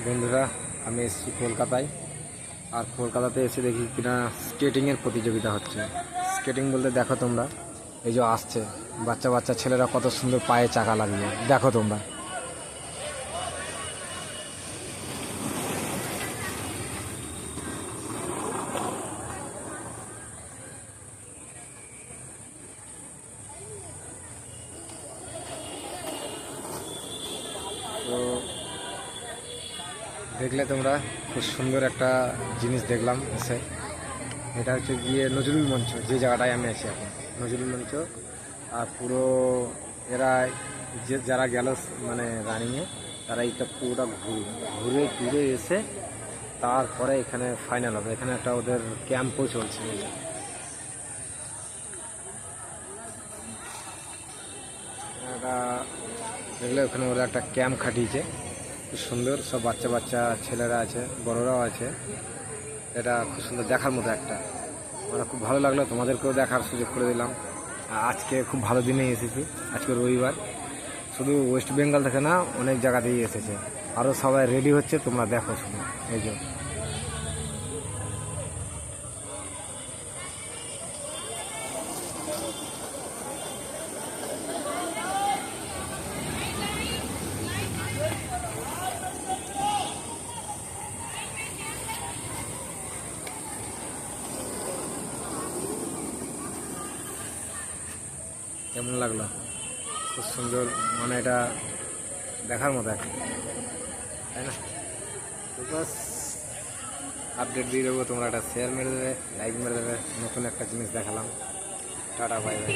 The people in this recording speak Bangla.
বন্ধুরা, আমি এসেছি কলকাতায়। আর কলকাতাতে এসে দেখি কিনা স্কেটিংয়ের প্রতিযোগিতা হচ্ছে। স্কেটিং বলতে দেখো তোমরা, এই যে আসছে বাচ্চা বাচ্চা ছেলেরা কত সুন্দর পায়ে চাকা লাগিয়ে, দেখো তোমরা। তো দেখলে তোমরা, খুব সুন্দর একটা জিনিস দেখলাম এসে। এটা হচ্ছে গিয়ে নজরুল মঞ্চ, যে জায়গাটায় আমি আছি এখন, নজরুল মঞ্চ। আর পুরো এরা যারা গেল মানে রানিংয়ে, তারা এইটা পুরোটা ঘুরে ঘুরে এসে তারপরে এখানে ফাইনাল হবে। এখানে একটা ওদের ক্যাম্পও চলছে। এটা দেখলে ওখানে ওরা একটা ক্যাম্প খাটিয়েছে, খুব সুন্দর। সব বাচ্চা বাচ্চা ছেলেরা আছে, বড়রাও আছে। এটা খুব সুন্দর দেখার মতো একটা, আমার খুব ভালো লাগলো। তোমাদেরকেও দেখার সুযোগ করে দিলাম। আজকে খুব ভালো দিনে এসেছি, আজকে রবিবার। শুধু ওয়েস্ট বেঙ্গল থেকে না, অনেক জায়গাতেই এসেছে। আরও সবাই রেডি হচ্ছে, তোমরা দেখো শুধু। এই যে কেমন লাগলো? খুব সুন্দর, মানে এটা দেখার মতো একটা, তাই না? তো বাস, আপডেট দিয়ে দেবো। তোমরা একটা শেয়ার মেরে দেবে, লাইক মেরে দেবে। নতুন একটা জিনিস দেখালাম। Tata, bye bye.